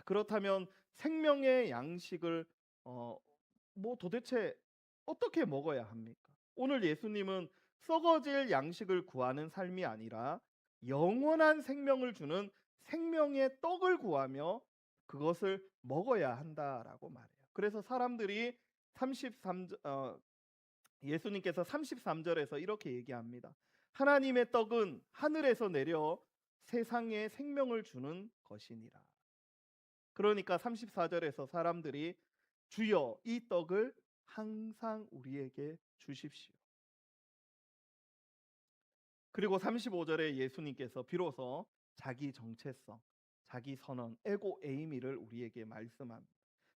그렇다면 생명의 양식을 어, 도대체 어떻게 먹어야 합니까? 오늘 예수님은 썩어질 양식을 구하는 삶이 아니라 영원한 생명을 주는 생명의 떡을 구하며 그것을 먹어야 한다라고 말해요. 그래서 사람들이 33 예수님께서 33절에서 이렇게 얘기합니다. 하나님의 떡은 하늘에서 내려 세상에 생명을 주는 것이니라. 그러니까 34절에서 사람들이 주여 이 떡을 항상 우리에게 주십시오. 그리고 35절에 예수님께서 비로소 자기 정체성, 자기 선언, 에고 에이미를 우리에게 말씀합니다.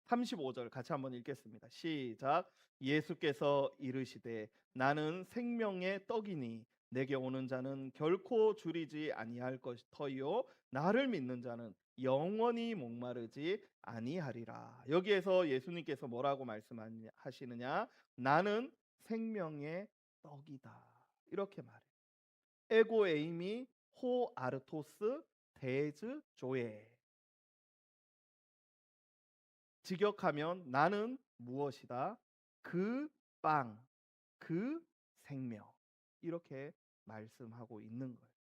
35절 같이 한번 읽겠습니다. 시작. 예수께서 이르시되 나는 생명의 떡이니 내게 오는 자는 결코 줄이지 아니할 터이요 나를 믿는 자는 영원히 목마르지 아니하리라. 여기에서 예수님께서 뭐라고 말씀하시느냐? 나는 생명의 떡이다. 이렇게 말해요. 에고 에이미 호 아르토스 데즈 조에. 직역하면 나는 무엇이다? 그 빵, 그 생명. 이렇게 말씀하고 있는 거예요.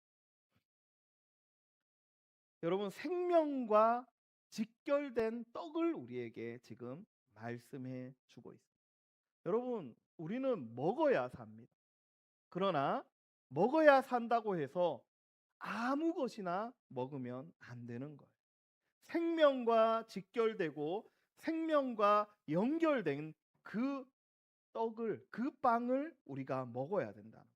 여러분, 생명과 직결된 떡을 우리에게 지금 말씀해 주고 있습니다. 여러분, 우리는 먹어야 삽니다. 그러나 먹어야 산다고 해서 아무 것이나 먹으면 안 되는 거예요. 생명과 직결되고 생명과 연결된 그 떡을, 그 빵을 우리가 먹어야 된다는 거예요.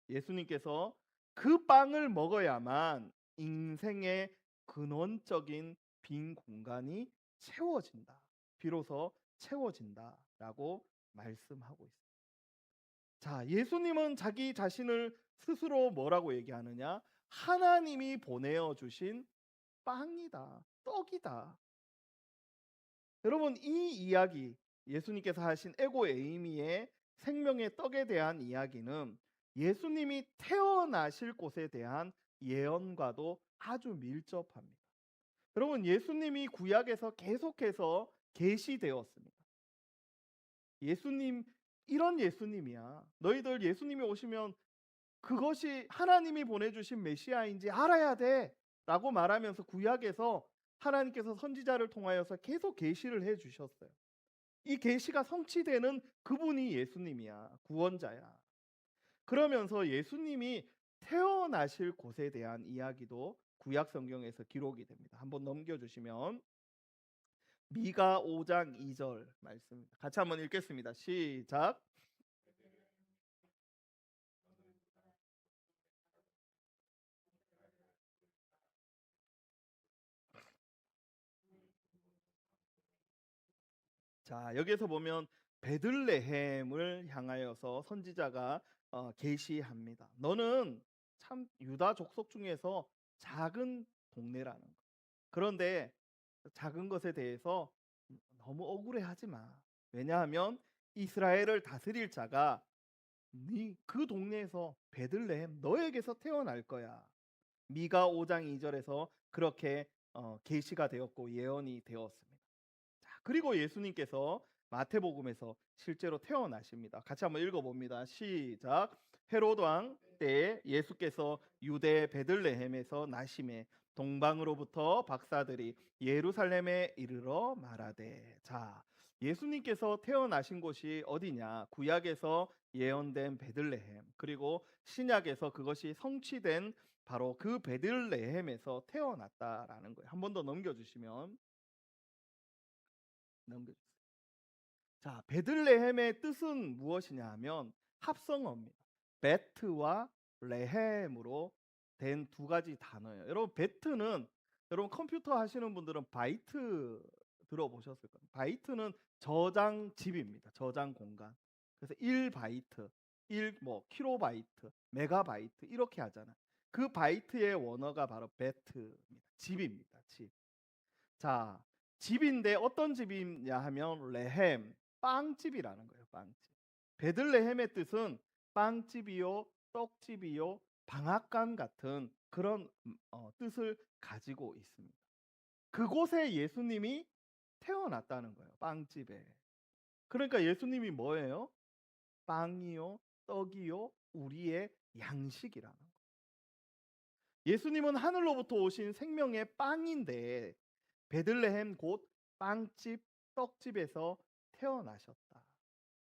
예수님께서 그 빵을 먹어야만 인생의 근원적인 빈 공간이 채워진다. 비로소 채워진다라고 말씀하고 있습니다. 자, 예수님은 자기 자신을 스스로 뭐라고 얘기하느냐? 하나님이 보내어 주신 빵이다. 떡이다. 여러분, 이 이야기, 예수님께서 하신 에고 에이미의 생명의 떡에 대한 이야기는 예수님이 태어나실 곳에 대한 예언과도 아주 밀접합니다. 여러분, 예수님이 구약에서 계속해서 계시되었습니다. 예수님, 이런 예수님이야. 너희들 예수님이 오시면 그것이 하나님이 보내주신 메시아인지 알아야 돼 라고 말하면서 구약에서 하나님께서 선지자를 통하여서 계속 계시를 해 주셨어요. 이 계시가 성취되는 그분이 예수님이야. 구원자야. 그러면서 예수님이 태어나실 곳에 대한 이야기도 구약 성경에서 기록이 됩니다. 한번 넘겨주시면 미가 5장 2절 말씀입니다. 같이 한번 읽겠습니다. 시작. 자, 여기에서 보면 베들레헴을 향하여서 선지자가 계시합니다. 너는 참 유다 족속 중에서 작은 동네라는 거. 그런데 작은 것에 대해서 너무 억울해하지 마. 왜냐하면 이스라엘을 다스릴 자가 네 그 동네에서 베들레헴 너에게서 태어날 거야. 미가 5장 2절에서 그렇게 계시가 되었고 예언이 되었습니다. 자, 그리고 예수님께서 마태복음에서 실제로 태어나십니다. 같이 한번 읽어봅니다. 시작. 헤롯 왕 때에 예수께서 유대 베들레헴에서 나심에 동방으로부터 박사들이 예루살렘에 이르러 말하되. 자, 예수님께서 태어나신 곳이 어디냐? 구약에서 예언된 베들레헴, 그리고 신약에서 그것이 성취된 바로 그 베들레헴에서 태어났다라는 거예요. 한 번 더 넘겨주시면 넘겨주세요. 자, 베들레헴의 뜻은 무엇이냐 하면 합성어입니다. 베트와 레헴으로 된 두 가지 단어예요. 여러분, 베트는 여러분 컴퓨터 하시는 분들은 바이트 들어보셨을 거예요. 바이트는 저장집입니다. 저장 공간. 그래서 1바이트, 1 킬로바이트, 메가바이트 이렇게 하잖아요. 그 바이트의 원어가 바로 베트입니다. 집입니다. 집. 자, 집인데 어떤 집이냐 하면 레헴, 빵집이라는 거예요. 빵집. 베들레헴의 뜻은 빵집이요, 떡집이요, 방앗간 같은 그런 뜻을 가지고 있습니다. 그곳에 예수님이 태어났다는 거예요. 빵집에. 그러니까 예수님이 뭐예요? 빵이요, 떡이요, 우리의 양식이라는 거예요. 예수님은 하늘로부터 오신 생명의 빵인데 베들레헴 곧 빵집, 떡집에서 태어나셨다.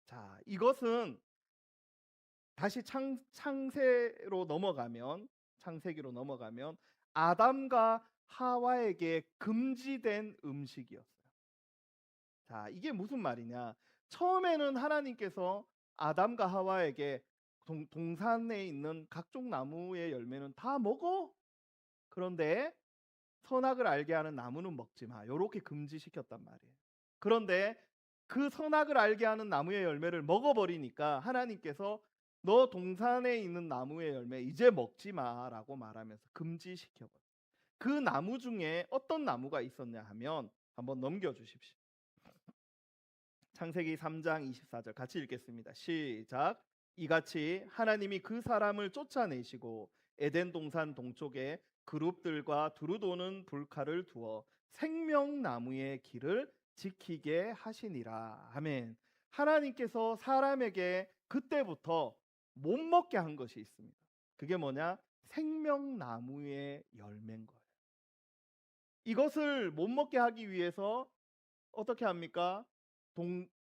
자, 이것은 다시 창세기로 넘어가면 아담과 하와에게 금지된 음식이었어요. 자, 이게 무슨 말이냐? 처음에는 하나님께서 아담과 하와에게 동산에 있는 각종 나무의 열매는 다 먹어. 그런데 선악을 알게 하는 나무는 먹지 마. 요렇게 금지시켰단 말이에요. 그런데 그 선악을 알게 하는 나무의 열매를 먹어버리니까 하나님께서 너 동산에 있는 나무의 열매 이제 먹지 마라고 말하면서 금지시켜버려요. 그 나무 중에 어떤 나무가 있었냐 하면 한번 넘겨주십시오. 창세기 3장 24절 같이 읽겠습니다. 시작. 이같이 하나님이 그 사람을 쫓아내시고 에덴 동산 동쪽에 그룹들과 두루 도는 불칼을 두어 생명나무의 길을 지키게 하시니라. 아멘. 하나님께서 사람에게 그때부터 못 먹게 한 것이 있습니다. 그게 뭐냐? 생명나무의 열매인 거예요. 이것을 못 먹게 하기 위해서 어떻게 합니까?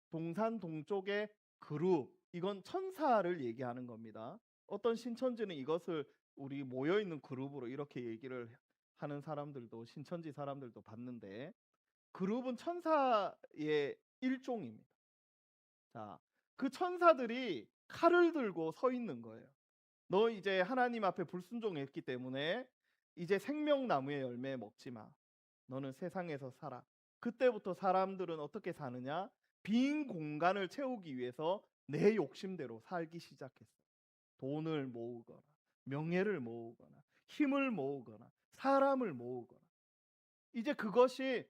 동산 동쪽의 그룹, 이건 천사를 얘기하는 겁니다. 어떤 신천지는 이것을 우리 모여 있는 그룹으로 이렇게 얘기를 하는 사람들도, 신천지 사람들도 봤는데, 그룹은 천사의 일종입니다. 자, 그 천사들이 칼을 들고 서 있는 거예요. 너 이제 하나님 앞에 불순종했기 때문에 이제 생명나무의 열매 먹지 마. 너는 세상에서 살아. 그때부터 사람들은 어떻게 사느냐? 빈 공간을 채우기 위해서 내 욕심대로 살기 시작했어. 돈을 모으거나, 명예를 모으거나, 힘을 모으거나, 사람을 모으거나. 이제 그것이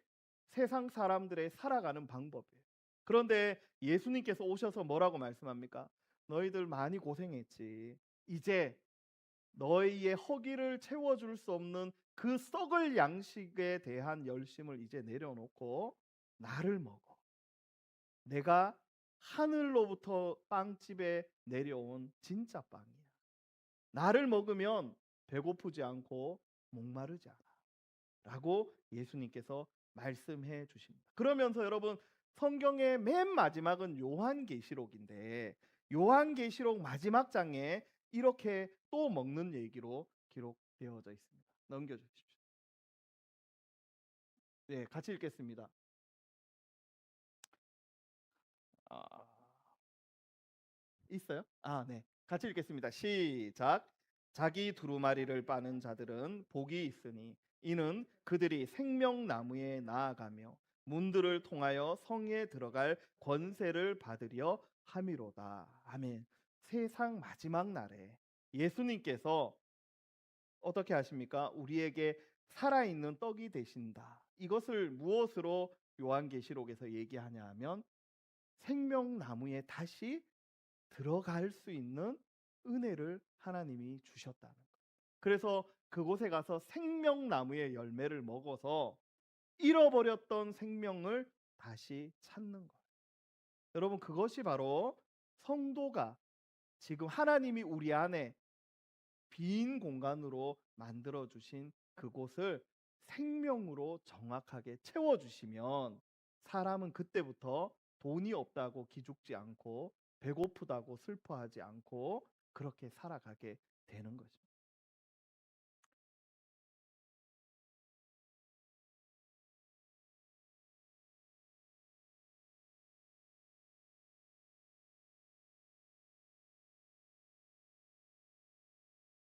세상 사람들의 살아가는 방법이에요. 그런데 예수님께서 오셔서 뭐라고 말씀합니까? 너희들 많이 고생했지. 이제 너희의 허기를 채워줄 수 없는 그 썩을 양식에 대한 열심을 이제 내려놓고 나를 먹어. 내가 하늘로부터 빵집에 내려온 진짜 빵이야. 나를 먹으면 배고프지 않고 목마르지 않아. 라고 예수님께서 말씀해 주십니다. 그러면서 여러분, 성경의 맨 마지막은 요한계시록인데 요한계시록 마지막 장에 이렇게 또 먹는 얘기로 기록되어져 있습니다. 넘겨주십시오. 네, 같이 읽겠습니다. 아, 있어요? 아, 네. 같이 읽겠습니다. 시작. 자기 두루마리를 빠는 자들은 복이 있으니 이는 그들이 생명나무에 나아가며 문들을 통하여 성에 들어갈 권세를 받으려 함이로다. 아멘. 세상 마지막 날에 예수님께서 어떻게 하십니까? 우리에게 살아있는 떡이 되신다. 이것을 무엇으로 요한계시록에서 얘기하냐 하면 생명나무에 다시 들어갈 수 있는 은혜를 하나님이 주셨다는 거예요. 그래서 그곳에 가서 생명나무의 열매를 먹어서 잃어버렸던 생명을 다시 찾는 거예요. 여러분, 그것이 바로 성도가 지금 하나님이 우리 안에 빈 공간으로 만들어 주신 그곳을 생명으로 정확하게 채워 주시면 사람은 그때부터 돈이 없다고 기죽지 않고 배고프다고 슬퍼하지 않고 그렇게 살아가게 되는 거죠.